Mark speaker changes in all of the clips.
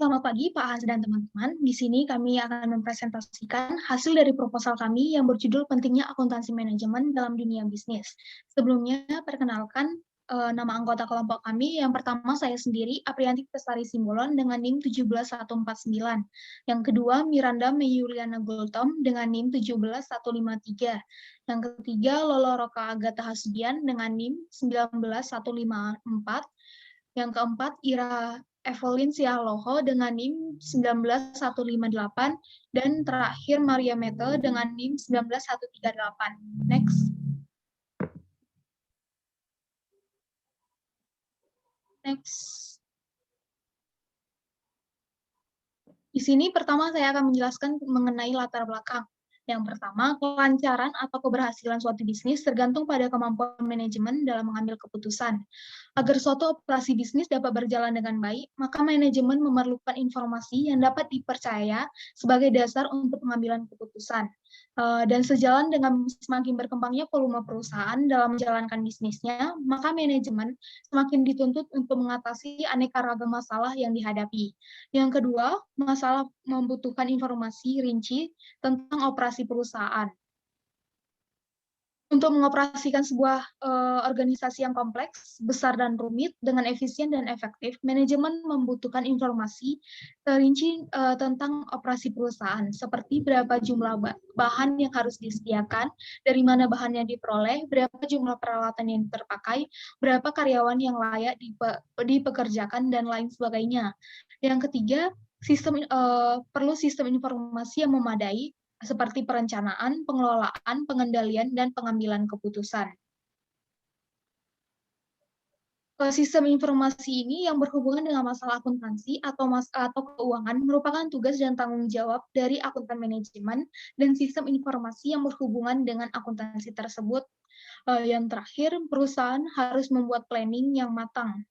Speaker 1: Selamat pagi Pak Hans dan teman-teman. Di sini kami akan mempresentasikan hasil dari proposal kami yang berjudul Pentingnya Akuntansi Manajemen dalam Dunia Bisnis. Sebelumnya, perkenalkan nama anggota kelompok kami. Yang pertama saya sendiri, Aprianti Bestari Simbolon dengan NIM 17149. Yang kedua, Miranda Meyuliana Gultom dengan NIM 17153. Yang ketiga, Lolo Roka Agatha Hasudian dengan NIM 19154. Yang keempat, Ira Evelyn Sialoho dengan NIM 19158, dan terakhir Maria Mete dengan NIM 19138. Next. Di sini pertama saya akan menjelaskan mengenai latar belakang. Yang pertama, kelancaran atau keberhasilan suatu bisnis tergantung pada kemampuan manajemen dalam mengambil keputusan. Agar suatu operasi bisnis dapat berjalan dengan baik, maka manajemen memerlukan informasi yang dapat dipercaya sebagai dasar untuk pengambilan keputusan. Dan sejalan dengan semakin berkembangnya volume perusahaan dalam menjalankan bisnisnya, maka manajemen semakin dituntut untuk mengatasi aneka ragam masalah yang dihadapi. Yang kedua, masalah membutuhkan informasi rinci tentang operasi perusahaan. Untuk mengoperasikan sebuah organisasi yang kompleks, besar dan rumit dengan efisien dan efektif, manajemen membutuhkan informasi rinci tentang operasi perusahaan, seperti berapa jumlah bahan yang harus disediakan, dari mana bahannya diperoleh, berapa jumlah peralatan yang terpakai, berapa karyawan yang layak dipekerjakan, dan lain sebagainya. Yang ketiga, perlu sistem informasi yang memadai, seperti perencanaan, pengelolaan, pengendalian, dan pengambilan keputusan. Sistem informasi ini yang berhubungan dengan masalah akuntansi atau keuangan merupakan tugas dan tanggung jawab dari akuntan manajemen dan sistem informasi yang berhubungan dengan akuntansi tersebut. Yang terakhir, perusahaan harus membuat planning yang matang.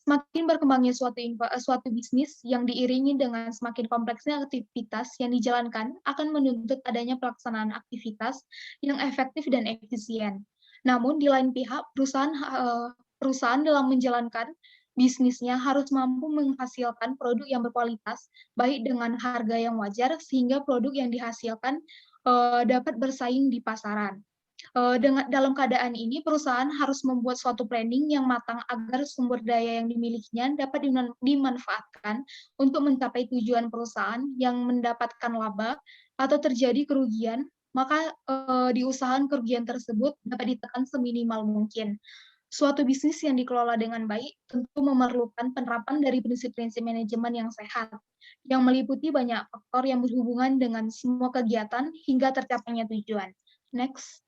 Speaker 1: Semakin berkembangnya suatu bisnis yang diiringi dengan semakin kompleksnya aktivitas yang dijalankan akan menuntut adanya pelaksanaan aktivitas yang efektif dan efisien. Namun di lain pihak, perusahaan dalam menjalankan bisnisnya harus mampu menghasilkan produk yang berkualitas, baik dengan harga yang wajar sehingga produk yang dihasilkan dapat bersaing di pasaran. Dalam keadaan ini, perusahaan harus membuat suatu planning yang matang agar sumber daya yang dimilikinya dapat dimanfaatkan untuk mencapai tujuan perusahaan yang mendapatkan laba atau terjadi kerugian, maka diusahakan kerugian tersebut dapat ditekan seminimal mungkin. Suatu bisnis yang dikelola dengan baik tentu memerlukan penerapan dari prinsip-prinsip manajemen yang sehat, yang meliputi banyak faktor yang berhubungan dengan semua kegiatan hingga tercapainya tujuan. Next.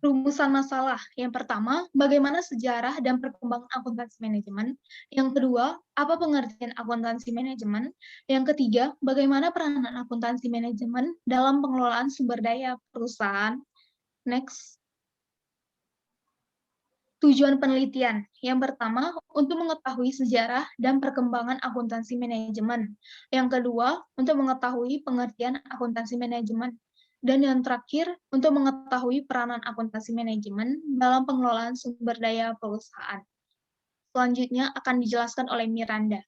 Speaker 1: Rumusan masalah. Yang pertama, bagaimana sejarah dan perkembangan akuntansi manajemen. Yang kedua, apa pengertian akuntansi manajemen. Yang ketiga, bagaimana peranan akuntansi manajemen dalam pengelolaan sumber daya perusahaan. Next. Tujuan penelitian. Yang pertama, untuk mengetahui sejarah dan perkembangan akuntansi manajemen. Yang kedua, untuk mengetahui pengertian akuntansi manajemen. Dan yang terakhir, untuk mengetahui peranan akuntansi manajemen dalam pengelolaan sumber daya perusahaan. Selanjutnya akan dijelaskan oleh Miranda.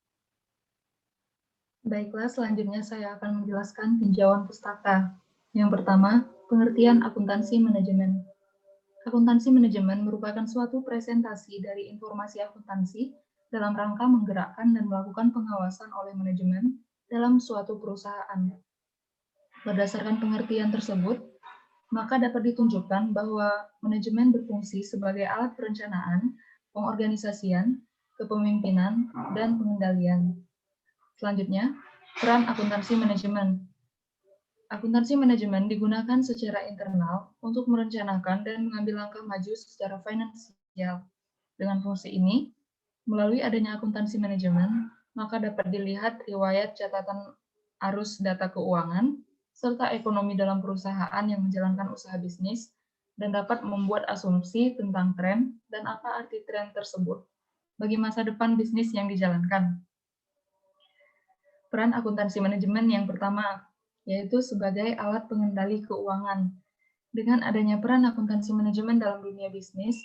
Speaker 2: Baiklah, selanjutnya saya akan menjelaskan tinjauan pustaka. Yang pertama, pengertian akuntansi manajemen. Akuntansi manajemen merupakan suatu presentasi dari informasi akuntansi dalam rangka menggerakkan dan melakukan pengawasan oleh manajemen dalam suatu perusahaan. Berdasarkan pengertian tersebut, maka dapat ditunjukkan bahwa manajemen berfungsi sebagai alat perencanaan, pengorganisasian, kepemimpinan, dan pengendalian. Selanjutnya, peran akuntansi manajemen. Akuntansi manajemen digunakan secara internal untuk merencanakan dan mengambil langkah maju secara finansial. Dengan fungsi ini, melalui adanya akuntansi manajemen, maka dapat dilihat riwayat catatan arus data keuangan, serta ekonomi dalam perusahaan yang menjalankan usaha bisnis, dan dapat membuat asumsi tentang tren dan apa arti tren tersebut bagi masa depan bisnis yang dijalankan. Peran akuntansi manajemen yang pertama, yaitu sebagai alat pengendali keuangan. Dengan adanya peran akuntansi manajemen dalam dunia bisnis,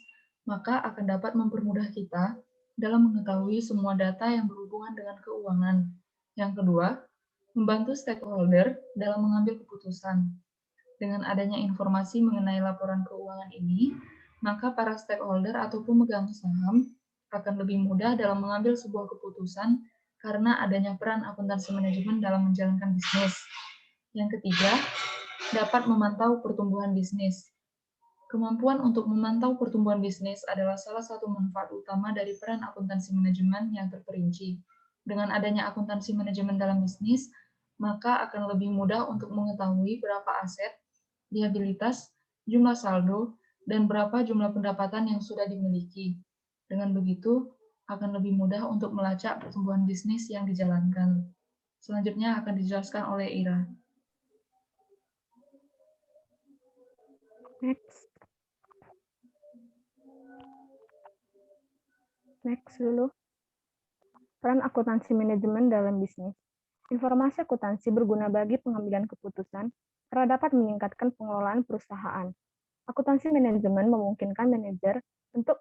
Speaker 2: maka akan dapat mempermudah kita dalam mengetahui semua data yang berhubungan dengan keuangan. Yang kedua, membantu stakeholder dalam mengambil keputusan. Dengan adanya informasi mengenai laporan keuangan ini, maka para stakeholder atau pemegang saham akan lebih mudah dalam mengambil sebuah keputusan karena adanya peran akuntansi manajemen dalam menjalankan bisnis. Yang ketiga, dapat memantau pertumbuhan bisnis. Kemampuan untuk memantau pertumbuhan bisnis adalah salah satu manfaat utama dari peran akuntansi manajemen yang terperinci. Dengan adanya akuntansi manajemen dalam bisnis, maka akan lebih mudah untuk mengetahui berapa aset, liabilitas, jumlah saldo, dan berapa jumlah pendapatan yang sudah dimiliki. Dengan begitu, akan lebih mudah untuk melacak pertumbuhan bisnis yang dijalankan. Selanjutnya akan dijelaskan oleh Ira.
Speaker 3: Next dulu. Peran akuntansi manajemen dalam bisnis. Informasi akuntansi berguna bagi pengambilan keputusan karena dapat meningkatkan pengelolaan perusahaan. Akuntansi manajemen memungkinkan manajer untuk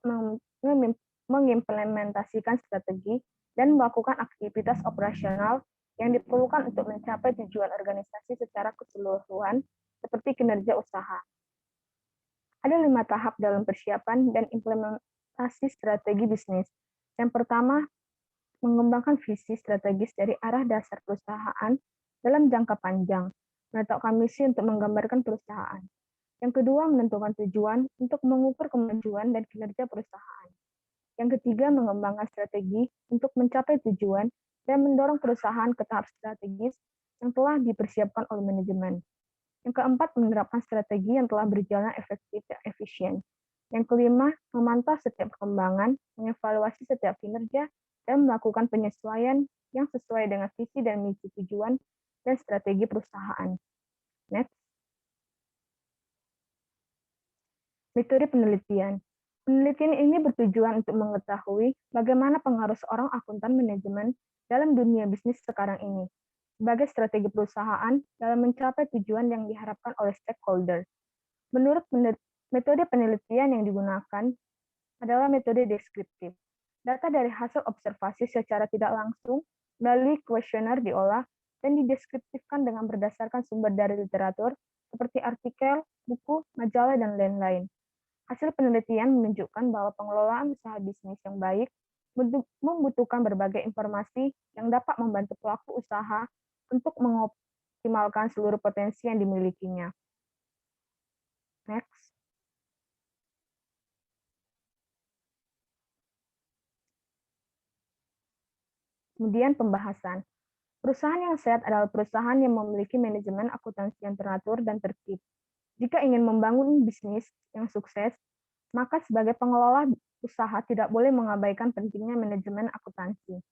Speaker 3: mengimplementasikan strategi dan melakukan aktivitas operasional yang diperlukan untuk mencapai tujuan organisasi secara keseluruhan seperti kinerja usaha. Ada 5 tahap dalam persiapan dan implementasi strategi bisnis. Yang pertama, mengembangkan visi strategis dari arah dasar perusahaan dalam jangka panjang, menetapkan misi untuk menggambarkan perusahaan. Yang kedua, menentukan tujuan untuk mengukur kemajuan dan kinerja perusahaan. Yang ketiga, mengembangkan strategi untuk mencapai tujuan dan mendorong perusahaan ke tahap strategis yang telah dipersiapkan oleh manajemen. Yang keempat, menerapkan strategi yang telah berjalan efektif dan efisien. Yang kelima, memantau setiap perkembangan, mengevaluasi setiap kinerja, dan melakukan penyesuaian yang sesuai dengan visi dan misi tujuan dan strategi perusahaan. Next. Metode penelitian. Penelitian ini bertujuan untuk mengetahui bagaimana pengaruh seorang akuntan manajemen dalam dunia bisnis sekarang ini, sebagai strategi perusahaan dalam mencapai tujuan yang diharapkan oleh stakeholder. Menurut metode penelitian yang digunakan adalah metode deskriptif. Data dari hasil observasi secara tidak langsung melalui kuesioner diolah dan dideskriptifkan dengan berdasarkan sumber dari literatur seperti artikel, buku, majalah, dan lain-lain. Hasil penelitian menunjukkan bahwa pengelolaan usaha bisnis yang baik membutuhkan berbagai informasi yang dapat membantu pelaku usaha untuk mengoptimalkan seluruh potensi yang dimilikinya. Next. Kemudian pembahasan. Perusahaan yang sehat adalah perusahaan yang memiliki manajemen akuntansi yang teratur dan tertib. Jika ingin membangun bisnis yang sukses, maka sebagai pengelola usaha tidak boleh mengabaikan pentingnya manajemen akuntansi.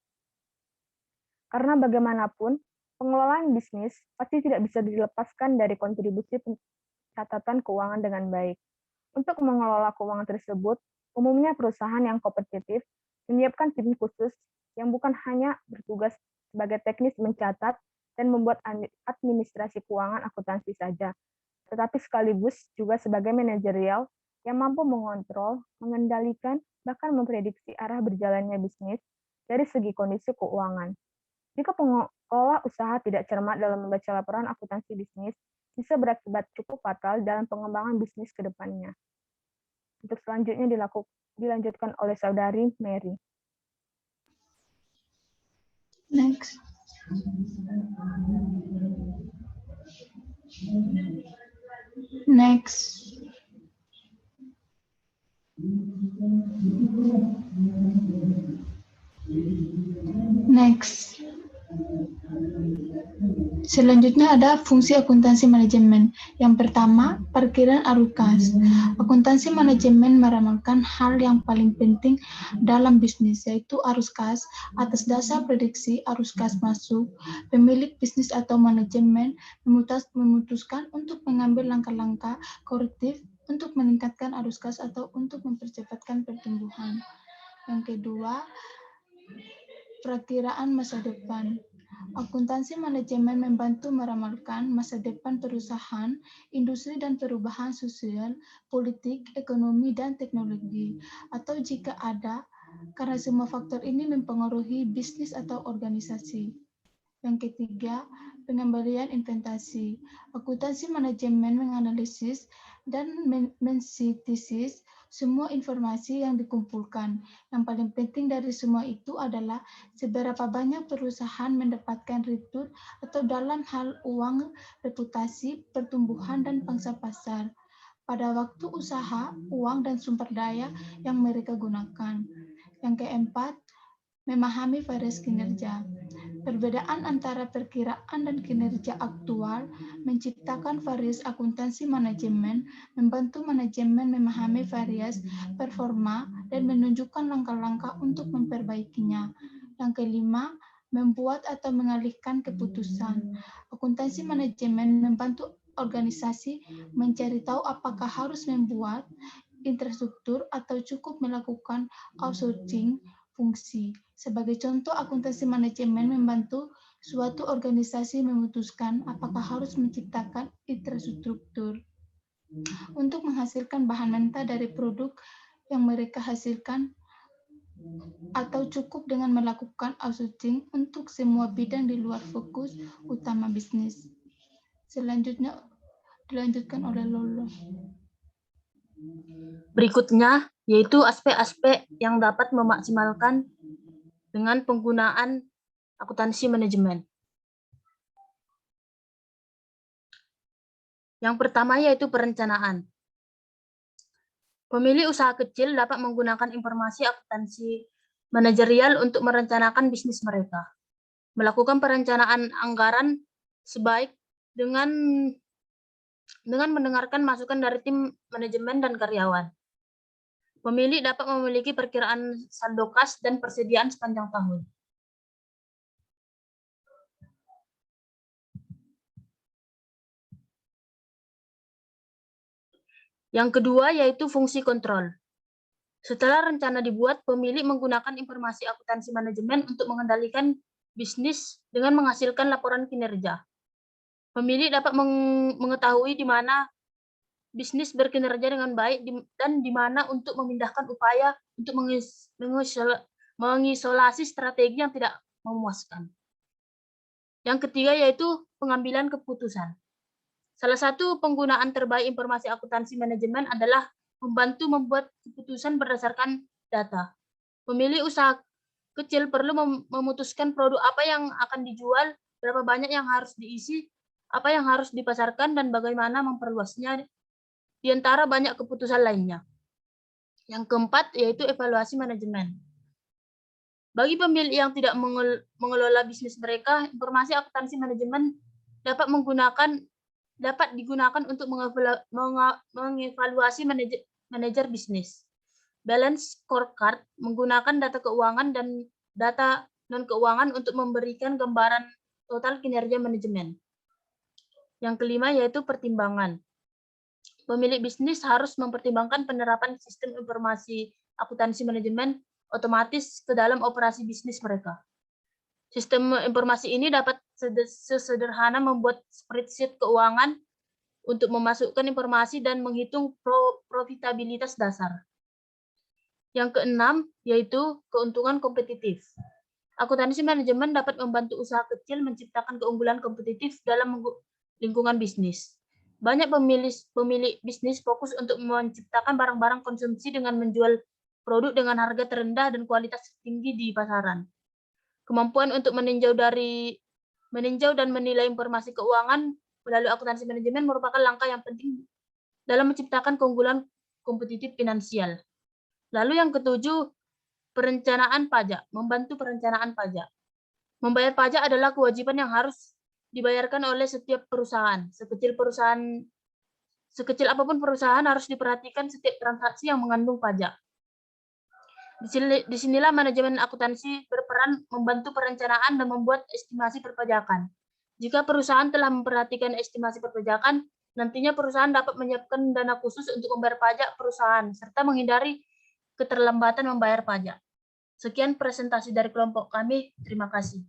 Speaker 3: Karena bagaimanapun, pengelolaan bisnis pasti tidak bisa dilepaskan dari kontribusi pencatatan keuangan dengan baik. Untuk mengelola keuangan tersebut, umumnya perusahaan yang kompetitif menyiapkan tim khusus yang bukan hanya bertugas sebagai teknis mencatat dan membuat administrasi keuangan akuntansi saja, tetapi sekaligus juga sebagai manajerial yang mampu mengontrol, mengendalikan, bahkan memprediksi arah berjalannya bisnis dari segi kondisi keuangan. Jika pengelola usaha tidak cermat dalam membaca laporan akuntansi bisnis, bisa berakibat cukup fatal dalam pengembangan bisnis ke depannya. Untuk selanjutnya dilanjutkan oleh saudari Mary.
Speaker 1: Next. Next. Next. Selanjutnya ada fungsi akuntansi manajemen. Yang pertama, perkiraan arus kas. Akuntansi manajemen meramalkan hal yang paling penting dalam bisnis, yaitu arus kas. Atas dasar prediksi arus kas masuk, pemilik bisnis atau manajemen memutuskan untuk mengambil langkah-langkah korektif untuk meningkatkan arus kas atau untuk mempercepatkan pertumbuhan. Yang kedua, perakiraan masa depan. Akuntansi manajemen membantu meramalkan masa depan perusahaan, industri, dan perubahan sosial, politik, ekonomi, dan teknologi. Atau jika ada
Speaker 2: karena semua faktor ini mempengaruhi bisnis atau organisasi. Yang ketiga, pengembalian inventasi. Akuntansi manajemen menganalisis dan mensintesis semua informasi yang dikumpulkan. Yang paling penting dari semua itu adalah seberapa banyak perusahaan mendapatkan return atau dalam hal uang, reputasi, pertumbuhan, dan pangsa pasar pada waktu usaha, uang, dan sumber daya yang mereka gunakan. Yang keempat, memahami variasi kinerja. Perbedaan antara perkiraan dan kinerja aktual menciptakan variasi akuntansi manajemen, membantu manajemen memahami variasi performa dan menunjukkan langkah-langkah untuk memperbaikinya. Yang kelima, membuat atau mengalihkan keputusan. Akuntansi manajemen membantu organisasi mencari tahu apakah harus membuat infrastruktur atau cukup melakukan outsourcing fungsi. Sebagai contoh, akuntansi manajemen membantu suatu organisasi memutuskan apakah harus menciptakan infrastruktur untuk menghasilkan bahan mentah dari produk yang mereka hasilkan atau cukup dengan melakukan outsourcing untuk semua bidang di luar fokus utama bisnis. Selanjutnya dilanjutkan oleh Lolo.
Speaker 4: Berikutnya yaitu aspek-aspek yang dapat memaksimalkan dengan penggunaan akuntansi manajemen. Yang pertama yaitu perencanaan. Pemilik usaha kecil dapat menggunakan informasi akuntansi manajerial untuk merencanakan bisnis mereka. Melakukan perencanaan anggaran sebaik dengan mendengarkan masukan dari tim manajemen dan karyawan. Pemilik dapat memiliki perkiraan saldo kas dan persediaan sepanjang tahun. Yang kedua yaitu fungsi kontrol. Setelah rencana dibuat, pemilik menggunakan informasi akuntansi manajemen untuk mengendalikan bisnis dengan menghasilkan laporan kinerja. Pemilik dapat mengetahui di mana bisnis berkinerja dengan baik dan di mana untuk memindahkan upaya untuk mengisolasi strategi yang tidak memuaskan. Yang ketiga yaitu pengambilan keputusan. Salah satu penggunaan terbaik informasi akuntansi manajemen adalah membantu membuat keputusan berdasarkan data. Pemilik usaha kecil perlu memutuskan produk apa yang akan dijual, berapa banyak yang harus diisi, apa yang harus dipasarkan, dan bagaimana memperluasnya di antara banyak keputusan lainnya. Yang keempat yaitu evaluasi manajemen. Bagi pemilik yang tidak mengelola bisnis mereka, informasi akuntansi manajemen dapat digunakan untuk mengevaluasi manajer bisnis. Balance scorecard menggunakan data keuangan dan data non-keuangan untuk memberikan gambaran total kinerja manajemen. Yang kelima yaitu pertimbangan. Pemilik bisnis harus mempertimbangkan penerapan sistem informasi akuntansi manajemen otomatis ke dalam operasi bisnis mereka. Sistem informasi ini dapat sesederhana membuat spreadsheet keuangan untuk memasukkan informasi dan menghitung profitabilitas dasar. Yang keenam yaitu keuntungan kompetitif. Akuntansi manajemen dapat membantu usaha kecil menciptakan keunggulan kompetitif dalam lingkungan bisnis. Banyak pemilik bisnis fokus untuk menciptakan barang-barang konsumsi dengan menjual produk dengan harga terendah dan kualitas tinggi di pasaran. Kemampuan untuk meninjau dan menilai informasi keuangan melalui akuntansi manajemen merupakan langkah yang penting dalam menciptakan keunggulan kompetitif finansial. Lalu yang ketujuh, perencanaan pajak, membantu perencanaan pajak. Membayar pajak adalah kewajiban yang harus dibayarkan oleh setiap perusahaan. Sekecil apapun perusahaan harus diperhatikan setiap transaksi yang mengandung pajak. Disinilah manajemen akuntansi berperan membantu perencanaan dan membuat estimasi perpajakan. Jika perusahaan telah memperhatikan estimasi perpajakan, nantinya perusahaan dapat menyiapkan dana khusus untuk membayar pajak perusahaan, serta menghindari keterlambatan membayar pajak. Sekian presentasi dari kelompok kami. Terima kasih.